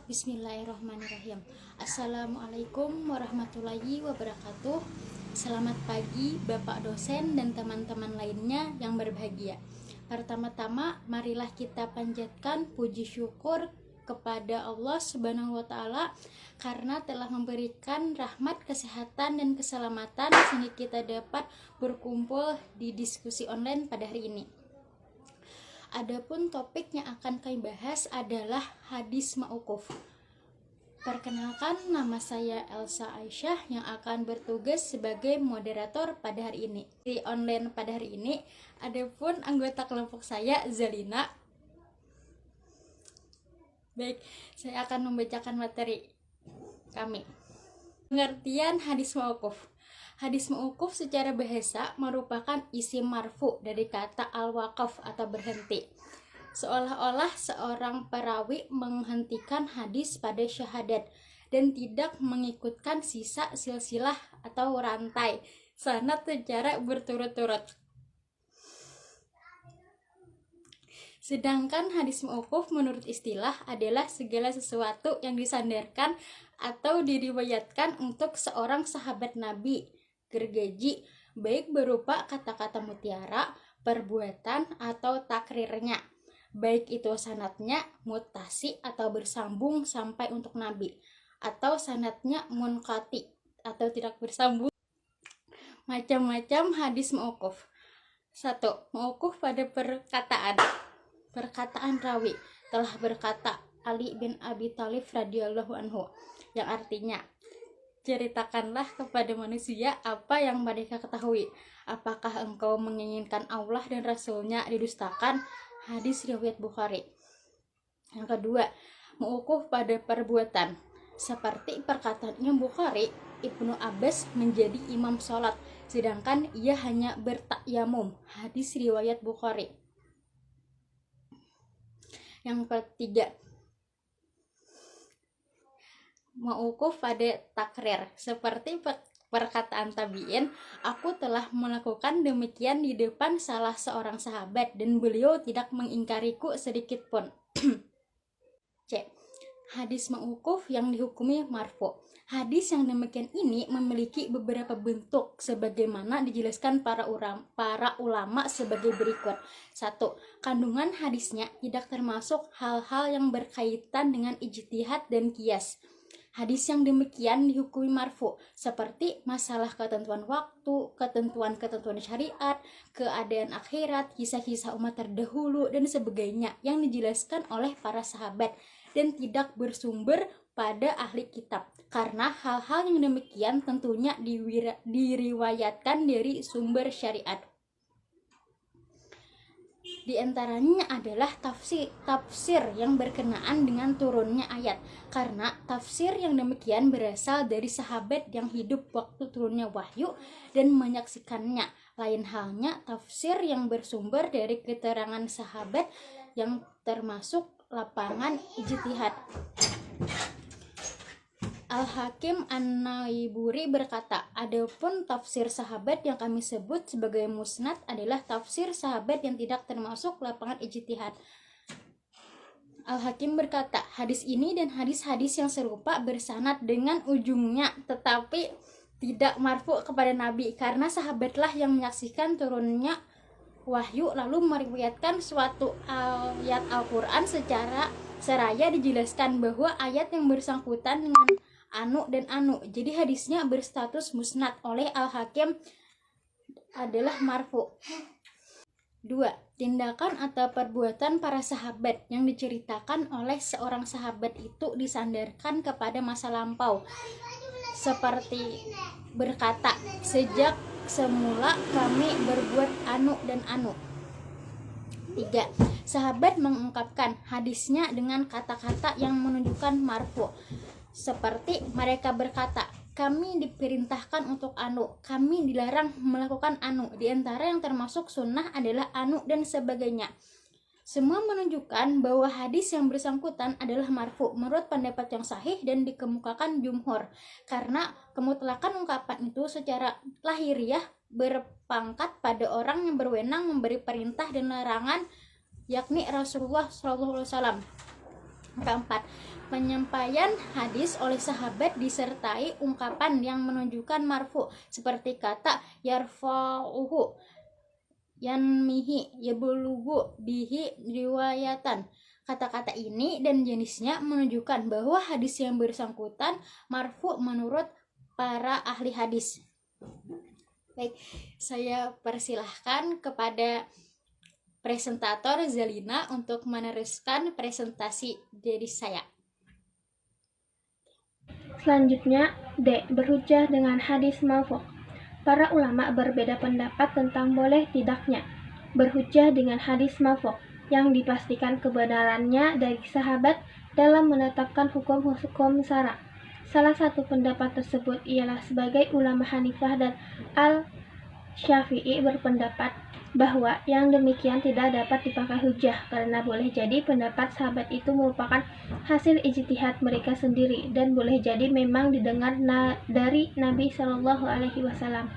Bismillahirrahmanirrahim. Assalamualaikum warahmatullahi wabarakatuh. Selamat pagi Bapak dosen dan teman-teman lainnya yang berbahagia. Pertama-tama marilah kita panjatkan puji syukur kepada Allah Subhanahu wa taala karena telah memberikan rahmat, kesehatan dan keselamatan sehingga kita dapat berkumpul di diskusi online pada hari ini. Adapun topik yang akan kami bahas adalah hadis mauquf. Perkenalkan, nama saya Elsa Aisyah yang akan bertugas sebagai moderator pada hari ini. Di online pada hari ini, adapun anggota kelompok saya Zalina. Baik, saya akan membacakan materi kami. Pengertian hadis mauquf. Hadis mauquf secara bahasa merupakan isim marfu dari kata al-waqaf atau berhenti. Seolah-olah seorang perawi menghentikan hadis pada syahadat dan tidak mengikutkan sisa silsilah atau rantai sanad secara berturut-turut. Sedangkan hadis mauquf menurut istilah adalah segala sesuatu yang disandarkan atau diriwayatkan untuk seorang sahabat Nabi gergaji, baik berupa kata-kata mutiara, perbuatan, atau takrirnya, baik itu sanadnya mutasi atau bersambung sampai untuk Nabi, atau sanadnya munqati atau tidak bersambung. Macam-macam hadis mauquf. 1. Mauquf pada perkataan rawi. Telah berkata Ali bin Abi Thalib radhiyallahu anhu, yang artinya, ceritakanlah kepada manusia apa yang mereka ketahui. Apakah engkau menginginkan Allah dan Rasulnya didustakan? Hadis riwayat Bukhari. Yang kedua, mauquf pada perbuatan. Seperti perkataan Imam Bukhari, Ibnu Abbas menjadi imam sholat, sedangkan ia hanya bertayammum. Hadis riwayat Bukhari. Yang ketiga, mauquf pada takrir. Seperti perkataan tabi'in, aku telah melakukan demikian di depan salah seorang sahabat dan beliau tidak mengingkariku sedikit pun. C. Hadis mauquf yang dihukumi marfu. Hadis yang demikian ini memiliki beberapa bentuk sebagaimana dijelaskan para ulama sebagai berikut. 1. Kandungan hadisnya tidak termasuk hal-hal yang berkaitan dengan ijtihad dan qiyas. Hadis yang demikian dihukumi marfu, seperti masalah ketentuan waktu, ketentuan-ketentuan syariat, keadaan akhirat, kisah-kisah umat terdahulu, dan sebagainya yang dijelaskan oleh para sahabat dan tidak bersumber pada ahli kitab. Karena hal-hal yang demikian tentunya diriwayatkan dari sumber syariat. Di antaranya adalah tafsir yang berkenaan dengan turunnya ayat, karena tafsir yang demikian berasal dari sahabat yang hidup waktu turunnya wahyu dan menyaksikannya. Lain halnya tafsir yang bersumber dari keterangan sahabat yang termasuk lapangan ijtihad. Al-Hakim An-Naiburi berkata, adapun tafsir sahabat yang kami sebut sebagai musnad adalah tafsir sahabat yang tidak termasuk lapangan ijtihad. Al-Hakim berkata, hadis ini dan hadis-hadis yang serupa bersanad dengan ujungnya, tetapi tidak marfu kepada Nabi, karena sahabatlah yang menyaksikan turunnya wahyu lalu meriwayatkan suatu ayat Al-Quran secara seraya dijelaskan bahwa ayat yang bersangkutan dengan anu dan anu. Jadi hadisnya berstatus musnad oleh Al-Hakim adalah marfu. 2. Tindakan atau perbuatan para sahabat yang diceritakan oleh seorang sahabat itu disandarkan kepada masa lampau. Seperti berkata, sejak semula kami berbuat anu dan anu. 3. Sahabat mengungkapkan hadisnya dengan kata-kata yang menunjukkan marfu. Seperti mereka berkata, kami diperintahkan untuk anu, kami dilarang melakukan anu. Di antara yang termasuk sunnah adalah anu dan sebagainya. Semua menunjukkan bahwa hadis yang bersangkutan adalah marfu menurut pendapat yang sahih dan dikemukakan jumhur, karena kemutlakan ungkapan itu secara lahiriah berpangkat pada orang yang berwenang memberi perintah dan larangan, yakni Rasulullah SAW. Keempat, penyampaian hadis oleh sahabat disertai ungkapan yang menunjukkan marfu seperti kata yarfa'uhu, yanmihi, yablugu bihi riwayatan. Kata-kata ini dan jenisnya menunjukkan bahwa hadis yang bersangkutan marfu menurut para ahli hadis. Baik, saya persilahkan kepada presentator Zelina untuk meneruskan presentasi dari saya. Selanjutnya, D. Berhujjah dengan hadis marfu'. Para ulama berbeda pendapat tentang boleh tidaknya berhujjah dengan hadis marfu' yang dipastikan kebenarannya dari sahabat dalam menetapkan hukum-hukum syara. Salah satu pendapat tersebut ialah sebagai ulama Hanifah dan Al-Syafi'i berpendapat bahwa yang demikian tidak dapat dipakai hujjah karena boleh jadi pendapat sahabat itu merupakan hasil ijtihad mereka sendiri dan boleh jadi memang didengar dari Nabi Shallallahu Alaihi Wasallam.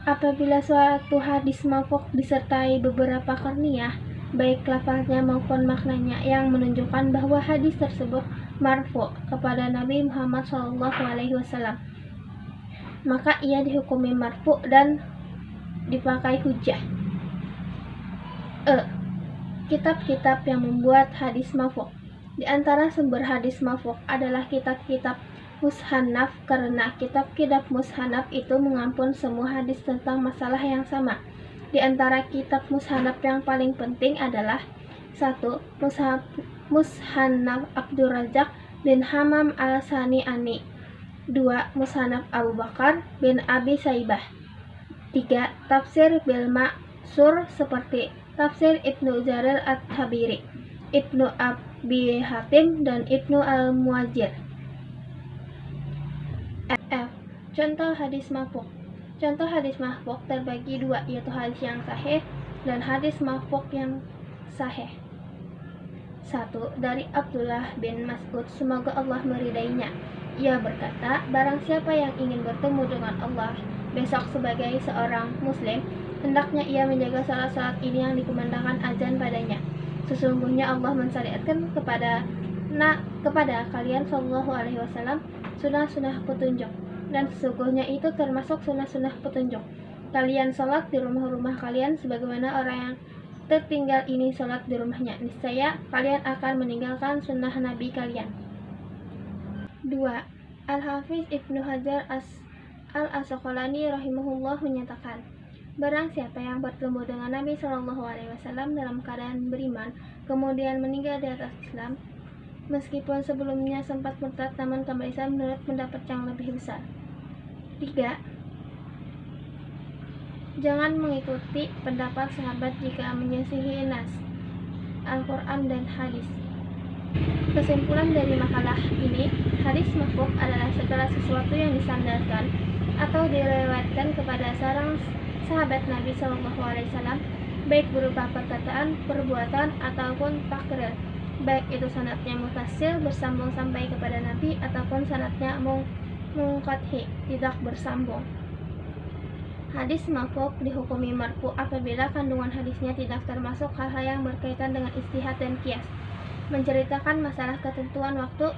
Apabila suatu hadis marfu' disertai beberapa qarniyah, baik lafaznya maupun maknanya yang menunjukkan bahwa hadis tersebut marfu' kepada Nabi Muhammad Shallallahu Alaihi Wasallam, maka ia dihukumi marfu' dan dipakai hujjah. Kitab-kitab yang membuat hadis marfu'. Di antara sumber hadis marfu' adalah kitab-kitab mushannaf karena kitab-kitab mushannaf itu mengampun semua hadis tentang masalah yang sama. Di antara kitab mushannaf yang paling penting adalah 1. Mushannaf Abdurrazzaq bin Hammam al-Sani'ani. 2. Mushannaf Abu Bakar bin Abi Saibah. 3. Tafsir bil Ma'sur seperti Tafsir Ibnu Jarir at-Tabari, Ibnu Abi Hatim, dan Ibnu al-Muwajir. F. Contoh hadis marfu'. Contoh hadis marfu' terbagi dua, yaitu hadis yang sahih dan hadis marfu' yang sahih. 1. Dari Abdullah bin Mas'ud, semoga Allah meridainya. Ia berkata, barang siapa yang ingin bertemu dengan Allah besok sebagai seorang muslim, hendaknya ia menjaga salat-salat ini yang dikumandangkan azan padanya. Sesungguhnya Allah mensyariatkan kepada kalian Shallallahu Alaihi Wasallam sunnah-sunnah petunjuk, dan sesungguhnya itu termasuk sunnah-sunnah petunjuk. Kalian salat di rumah-rumah kalian sebagaimana orang yang tertinggal ini salat di rumahnya. Niscaya kalian akan meninggalkan sunnah Nabi kalian. 2. Al-Hafiz Ibnu Hajar Al-Asqalani rahimahullah menyatakan, barang siapa yang bertemu dengan Nabi Shallallahu Alaihi Wasallam dalam keadaan beriman, kemudian meninggal di atas Islam, meskipun sebelumnya sempat murtad namun kembali Islam, menurut pendapat yang lebih besar. 3. Jangan mengikuti pendapat sahabat jika menyelisihi nas, Al-Quran dan hadis. Kesimpulan dari makalah ini, hadis marfu' adalah segala sesuatu yang disandarkan atau direwatkan kepada seorang sahabat Nabi Shallallahu Alaihi Wasallam, baik berupa perkataan, perbuatan, ataupun takrir, baik itu sanadnya mutasil bersambung sampai kepada Nabi ataupun sanadnya munqati tidak bersambung. Hadis marfu' dihukumi marfu' apabila kandungan hadisnya tidak termasuk hal-hal yang berkaitan dengan ijtihad dan qiyas, menceritakan masalah ketentuan waktu,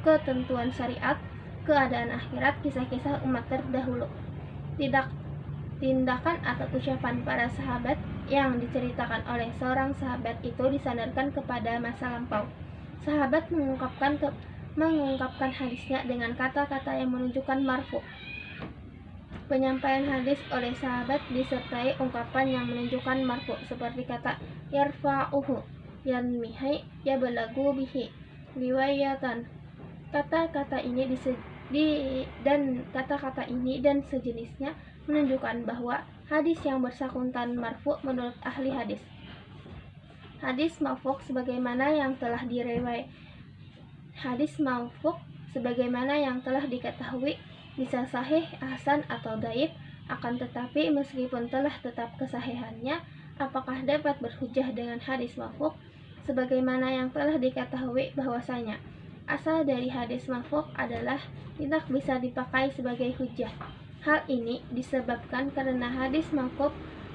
ketentuan syariat, keadaan akhirat, kisah-kisah umat terdahulu. Tindakan atau ucapan para sahabat yang diceritakan oleh seorang sahabat itu disandarkan kepada masa lampau. Sahabat mengungkapkan hadisnya dengan kata-kata yang menunjukkan marfu'. Penyampaian hadis oleh sahabat disertai ungkapan yang menunjukkan marfu' seperti kata yarfa'uhu, yanmihi, yablagu bihi riwayatan. Kata-kata ini dan sejenisnya menunjukkan bahwa hadis yang bersangkutan marfu' menurut ahli hadis. Hadis marfu' sebagaimana yang telah diketahui bisa sahih, hasan, atau dhaif. Akan tetapi meskipun telah tetap kesahihannya, apakah dapat berhujjah dengan hadis marfu'? Sebagaimana yang telah diketahui bahwasanya asal dari hadis marfu' adalah tidak bisa dipakai sebagai hujjah. Hal ini disebabkan karena hadis marfu'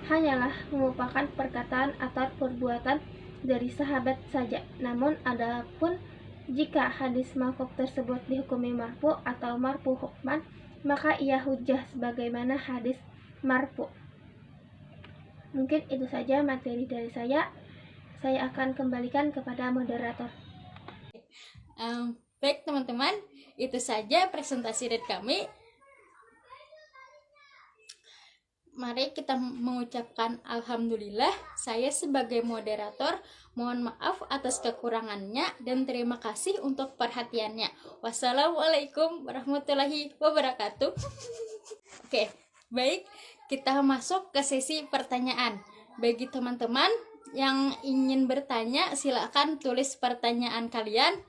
hanyalah merupakan perkataan atau perbuatan dari sahabat saja. Namun adapun jika hadis marfu tersebut dihukumi marfu atau marfu hukman, maka ia hujjah sebagaimana hadis marfu. Mungkin itu saja materi dari saya. Saya akan kembalikan kepada moderator. Baik teman-teman, itu saja presentasi dari kami. Mari kita mengucapkan alhamdulillah. Saya sebagai moderator mohon maaf atas kekurangannya dan terima kasih untuk perhatiannya. Wassalamualaikum warahmatullahi wabarakatuh. Oke, baik, kita masuk ke sesi pertanyaan. Bagi teman-teman yang ingin bertanya, silakan tulis pertanyaan kalian